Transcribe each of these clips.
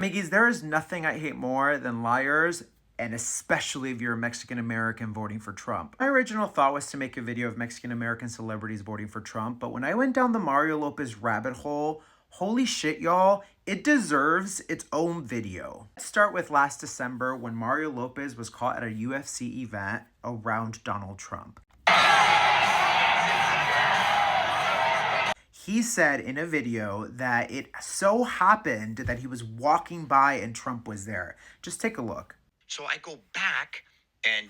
Miggies, there is nothing I hate more than liars, and especially if you're a Mexican American voting for Trump. My original thought was to make a video of Mexican American celebrities voting for Trump, but when I went down the Mario Lopez rabbit hole, holy shit, y'all, it deserves its own video. Let's start with last December when Mario Lopez was caught at a UFC event around Donald Trump. He said in a video that it so happened that he was walking by and Trump was there. Just take a look. So I go back and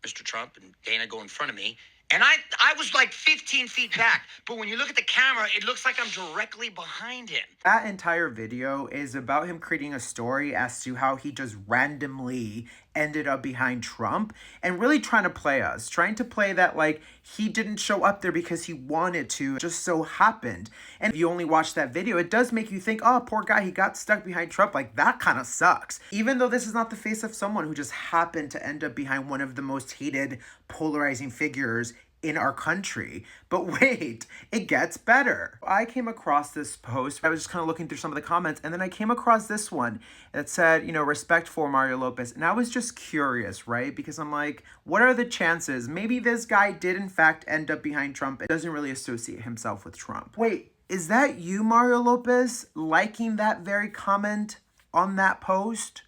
Mr. Trump and Dana go in front of me. And I was like 15 feet back. But when you look at the camera, it looks like I'm directly behind him. That entire video is about him creating a story as to how he just randomly ended up behind Trump and really trying to play us, trying to play that like he didn't show up there because he wanted to, it just so happened. And if you only watch that video, it does make you think, oh, poor guy, he got stuck behind Trump. Like that kind of sucks. Even though this is not the face of someone who just happened to end up behind one of the most hated, polarizing figures in our country. But wait, it gets better. I came across this post. I was just kind of looking through some of the comments, and then I came across this one that said, you know, respect for Mario Lopez. And I was just curious, right? Because I'm like, what are the chances? Maybe this guy did in fact end up behind Trump and doesn't really associate himself with Trump. Wait, is that you, Mario Lopez, liking that very comment on that post?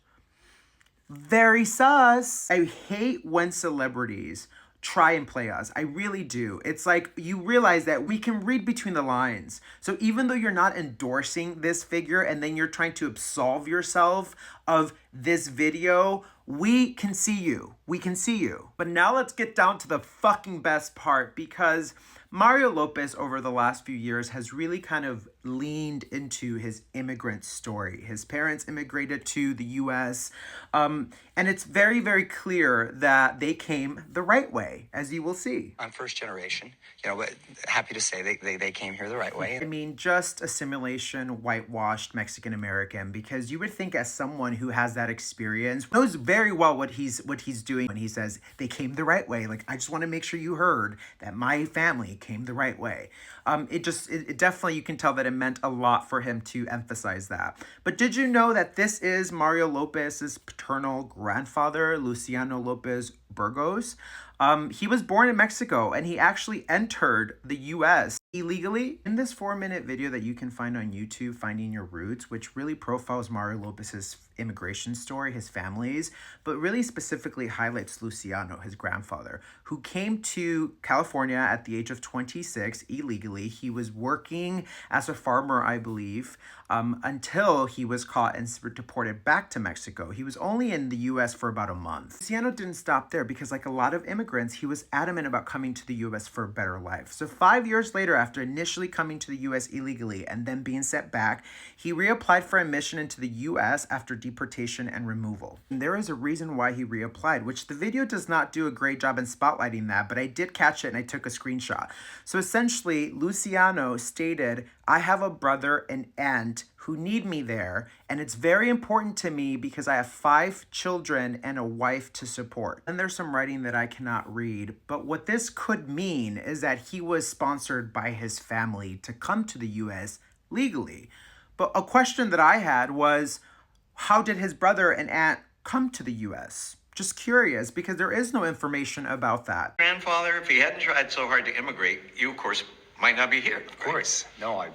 Very sus. I hate when celebrities try and play us. I really do. It's like you realize that we can read between the lines. So even though you're not endorsing this figure and then you're trying to absolve yourself of this video, we can see you. We can see you. But now let's get down to the fucking best part, because Mario Lopez over the last few years has really kind of leaned into his immigrant story. His parents immigrated to the US, and it's very, very clear that they came the right way, as you will see. I'm first generation. You know, happy to say they came here the right way. I mean, just a simulation whitewashed Mexican American, because you would think as someone who has that experience knows very well what he's doing when he says they came the right way. Like, I just want to make sure you heard that my family came the right way. It definitely, you can tell that it meant a lot for him to emphasize that. But did you know that this is Mario Lopez's paternal grandfather, Luciano Lopez Burgos? He was born in Mexico and he actually entered the US illegally. In this 4-minute video that you can find on YouTube, Finding Your Roots, which really profiles Mario Lopez's immigration story, his family's, but really specifically highlights Luciano, his grandfather, who came to California at the age of 26 illegally. He was working as a farmer, I believe, until he was caught and deported back to Mexico. He was only in the US for about a month. Luciano didn't stop there because, like a lot of immigrants, he was adamant about coming to the US for a better life. So 5 years later, after initially coming to the US illegally and then being sent back, he reapplied for admission into the US after deportation and removal. And there is a reason why he reapplied, which the video does not do a great job in spotlighting that, but I did catch it and I took a screenshot. So essentially, Luciano stated, I have a brother and aunt who need me there, and it's very important to me because I have 5 children and a wife to support. And there's some writing that I cannot read, but what this could mean is that he was sponsored by his family to come to the US legally. But a question that I had was, how did his brother and aunt come to the US? Just curious, because there is no information about that. Grandfather, if he hadn't tried so hard to immigrate, you, of course, might not be here. Of course. No, I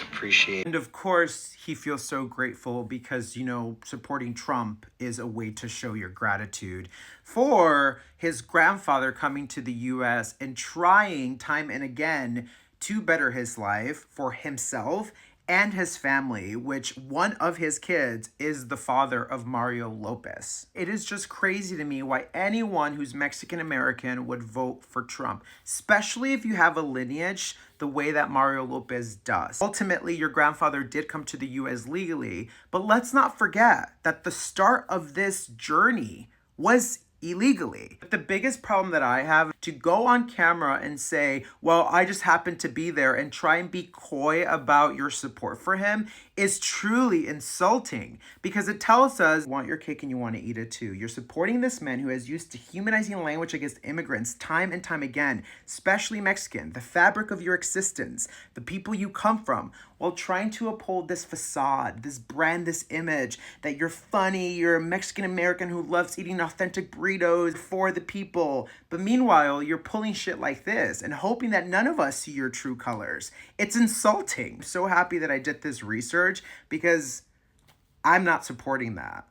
appreciate. And of course, he feels so grateful because, you know, supporting Trump is a way to show your gratitude for his grandfather coming to the US and trying time and again to better his life for himself and his family, which one of his kids is the father of Mario Lopez. It is just crazy to me why anyone who's Mexican American would vote for Trump, especially if you have a lineage the way that Mario Lopez does. Ultimately, your grandfather did come to the US legally, but let's not forget that the start of this journey was illegally. But the biggest problem that I have, to go on camera and say, well, I just happened to be there, and try and be coy about your support for him, is truly insulting, because it tells us you want your cake and you want to eat it too. You're supporting this man who has used dehumanizing language against immigrants time and time again, especially Mexican, the fabric of your existence, the people you come from, while trying to uphold this facade, this brand, this image that you're funny, you're a Mexican American who loves eating authentic burritos for the people. But meanwhile, you're pulling shit like this and hoping that none of us see your true colors. It's insulting. I'm so happy that I did this research because I'm not supporting that.